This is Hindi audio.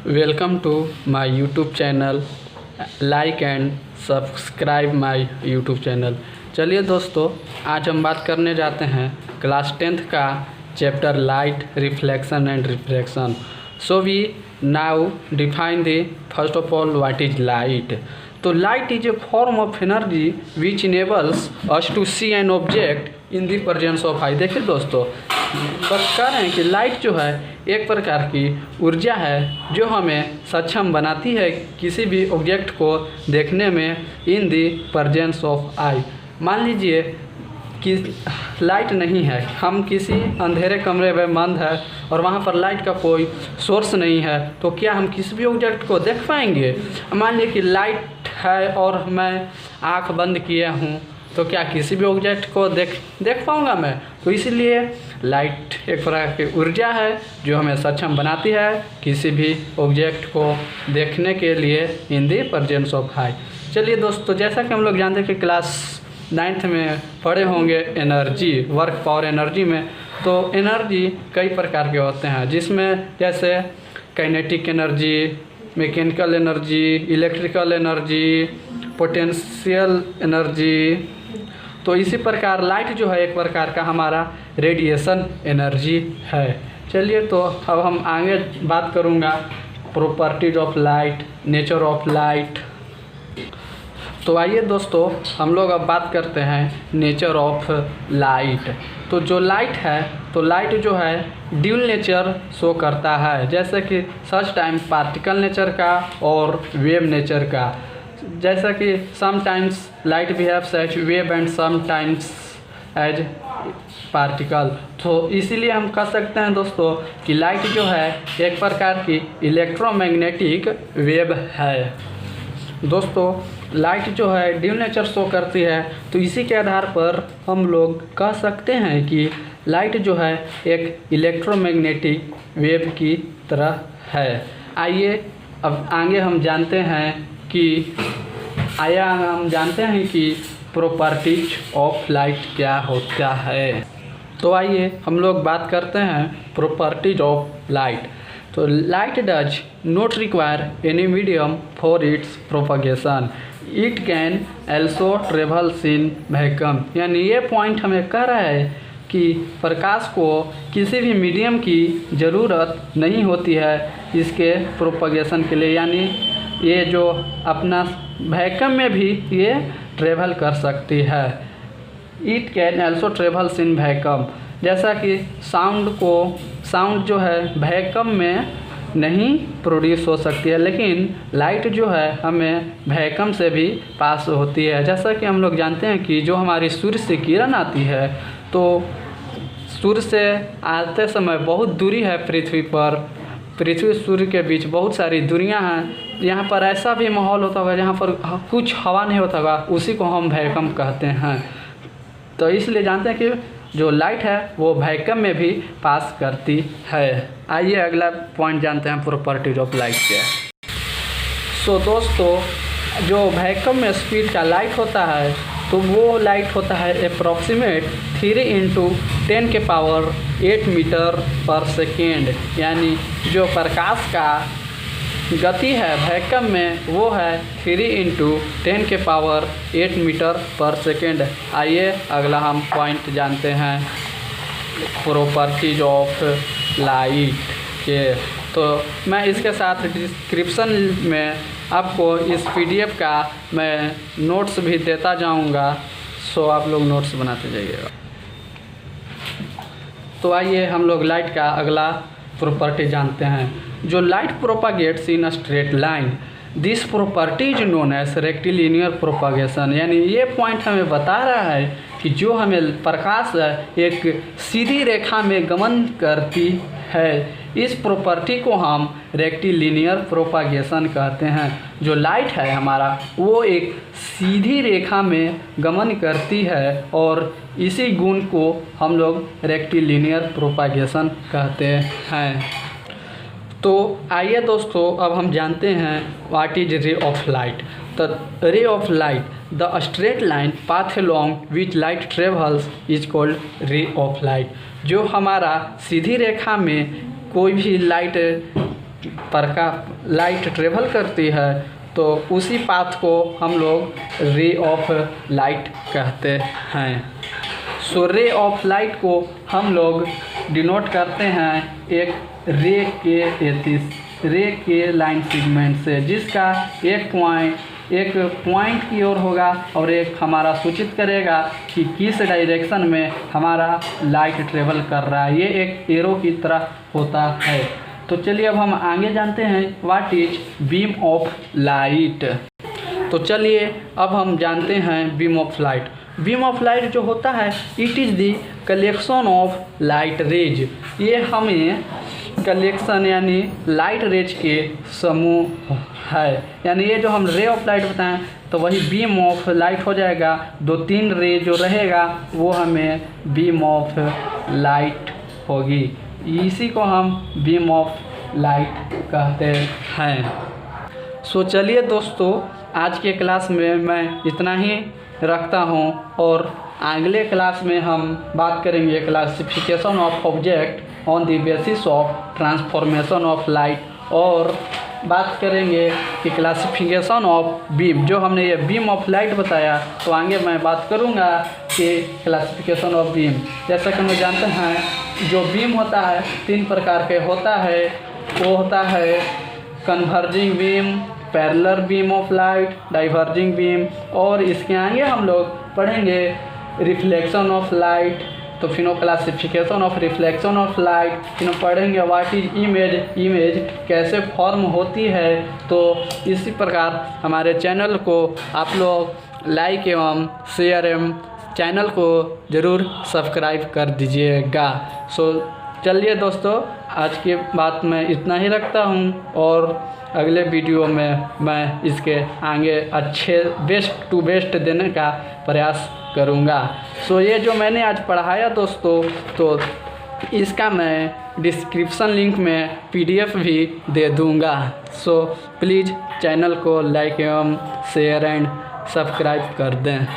Welcome to my YouTube channel. Like and subscribe my YouTube channel. चलिए दोस्तों, आज हम बात करने जाते हैं क्लास 10th का chapter light, reflection and refraction. So we now define the first of all what is light. तो light is a form of energy which enables us to see an object in the presence of eye. देखिए दोस्तों, बस कह रहे हैं कि लाइट जो है एक प्रकार की ऊर्जा है जो हमें सक्षम बनाती है किसी भी ऑब्जेक्ट को देखने में इन दी प्रेजेंस ऑफ आई। मान लीजिए कि लाइट नहीं है, हम किसी अंधेरे कमरे में बंद है और वहाँ पर लाइट का कोई सोर्स नहीं है, तो क्या हम किसी भी ऑब्जेक्ट को देख पाएंगे? मान लीजिए कि लाइट है और मैं आँख बंद किया हूँ, तो क्या किसी भी ऑब्जेक्ट को देख पाऊँगा मैं? तो इसीलिए लाइट एक प्रकार की ऊर्जा है जो हमें सक्षम बनाती है किसी भी ऑब्जेक्ट को देखने के लिए इन दी प्रेजेंस ऑफ आई। चलिए दोस्तों, जैसा कि हम लोग जानते हैं कि क्लास 9th में पढ़े होंगे एनर्जी, वर्क पावर एनर्जी में, तो एनर्जी कई प्रकार के होते हैं, जिसमें जैसे kinetic energy, mechanical energy, electrical energy, potential energy. तो इसी प्रकार लाइट जो है एक प्रकार का हमारा रेडिएशन एनर्जी है। चलिए, तो अब हम आगे बात करूँगा properties of light, nature of light. तो आइए दोस्तों, हम लोग अब बात करते हैं नेचर ऑफ लाइट। तो जो लाइट है, तो लाइट जो है ड्यूल नेचर शो करता है, जैसे कि सच टाइम पार्टिकल नेचर का और वेव नेचर का। जैसा कि sometimes light behaves as wave and sometimes as particle. तो इसीलिए हम कह सकते हैं दोस्तों कि लाइट जो है एक प्रकार की इलेक्ट्रोमैग्नेटिक वेव है। दोस्तों, लाइट जो है ड्यूल नेचर शो करती है, तो इसी के आधार पर हम लोग कह सकते हैं कि लाइट जो है एक इलेक्ट्रोमैग्नेटिक वेव की तरह है। आइए अब आगे हम जानते हैं कि प्रॉपर्टीज ऑफ लाइट क्या होता है। तो आइए हम लोग बात करते हैं प्रॉपर्टीज ऑफ लाइट। तो light does not require any medium for its propagation, it can also travels in vacuum. यानी ये पॉइंट हमें कह रहा है कि प्रकाश को किसी भी मीडियम की ज़रूरत नहीं होती है इसके प्रोपगेशन के लिए, यानी ये जो अपना वैक्यूम में भी ये ट्रेवल कर सकती है। It can also travels in vacuum. जैसा कि साउंड जो है वैक्यूम में नहीं प्रोड्यूस हो सकती है, लेकिन लाइट जो है हमें वैक्यूम से भी पास होती है। जैसा कि हम लोग जानते हैं कि जो हमारी सूर्य से किरण आती है, तो सूर्य से आते समय बहुत दूरी है पृथ्वी पर, पृथ्वी सूर्य के बीच बहुत सारी दूरियां हैं। यहाँ पर ऐसा भी माहौल होता होगा जहाँ पर कुछ हवा नहीं होता होगा, उसी को हम वैक्यूम कहते हैं। तो इसलिए जानते हैं कि जो लाइट है वो वैक्यूम में भी पास करती है। आइए अगला पॉइंट जानते हैं प्रॉपर्टीज ऑफ लाइट क्या है। सो दोस्तों, जो वैक्यूम में स्पीड का लाइट होता है, तो वो लाइट होता है अप्रॉक्सीमेट 3 × 10⁸ मीटर पर सेकेंड। यानी जो प्रकाश का गति है वैक्यूम में वो है 3 × 10⁸ मीटर पर सेकेंड। आइए अगला हम पॉइंट जानते हैं प्रॉपर्टीज ऑफ लाइट के। तो मैं इसके साथ डिस्क्रिप्शन में आपको इस PDF का मैं नोट्स भी देता जाऊंगा, सो आप लोग नोट्स बनाते जाइएगा। तो आइए हम लोग लाइट का अगला प्रॉपर्टी जानते हैं। जो light propagates in a straight line, this property is known as rectilinear propagation. यानी ये पॉइंट हमें बता रहा है कि जो हमें प्रकाश एक सीधी रेखा में गमन करती है, इस प्रॉपर्टी को हम रेक्टिलिनियर प्रोपागेशन कहते हैं। जो लाइट है हमारा वो एक सीधी रेखा में गमन करती है और इसी गुण को हम लोग रेक्टिलिनियर प्रोपागेशन कहते हैं। तो आइए दोस्तों, अब हम जानते हैं what is ray of light. तो ray of light, the straight line path along which light travels is called ray of light. जो हमारा सीधी रेखा में कोई भी लाइट लाइट ट्रेवल करती है तो उसी पाथ को हम लोग रे ऑफ लाइट कहते हैं। सो रे ऑफ लाइट को हम लोग डिनोट करते हैं एक रे के लाइन सेगमेंट से, जिसका एक पॉइंट की ओर होगा और एक हमारा सूचित करेगा कि किस डायरेक्शन में हमारा लाइट ट्रेवल कर रहा है। ये एक एरो की तरह होता है। तो चलिए अब हम आगे जानते हैं what is beam of light. तो चलिए अब हम जानते हैं beam of light. Beam of light जो होता है it is the collection of light rays. ये हमें कलेक्शन यानी लाइट रेज के समूह है, यानी ये जो हम रे ऑफ लाइट बताएं तो वही बीम ऑफ लाइट हो जाएगा। 2-3 रे जो रहेगा वो हमें बीम ऑफ लाइट होगी। इसी को हम बीम ऑफ लाइट कहते हैं। सो चलिए दोस्तों, आज के क्लास में मैं इतना ही रखता हूँ और अगले क्लास में हम बात करेंगे classification of object on the basis of transformation of light, और बात करेंगे कि क्लासिफिकेशन ऑफ बीम। जो हमने ये बीम ऑफ लाइट बताया तो आगे मैं बात करूँगा कि क्लासिफिकेशन ऑफ बीम। जैसा कि हम जानते हैं जो बीम होता है 3 प्रकार के होता है। वो होता है converging beam, parallel beam of light, diverging beam, और इसके आगे हम लोग पढ़ेंगे रिफ्लेक्शन ऑफ लाइट। तो फिर classification of reflection of light, फिर पढ़ेंगे व्हाट इज इमेज कैसे फॉर्म होती है। तो इसी प्रकार हमारे चैनल को आप लोग लाइक एवं शेयर एवं चैनल को ज़रूर सब्सक्राइब कर दीजिएगा। सो चलिए दोस्तों, आज की बात मैं इतना ही रखता हूँ और अगले वीडियो में मैं इसके आगे अच्छे बेस्ट टू बेस्ट देने का प्रयास करूँगा। सो ये जो मैंने आज पढ़ाया दोस्तों, तो इसका मैं डिस्क्रिप्शन लिंक में PDF भी दे दूँगा। सो प्लीज़ चैनल को लाइक एवं शेयर एंड सब्सक्राइब कर दें।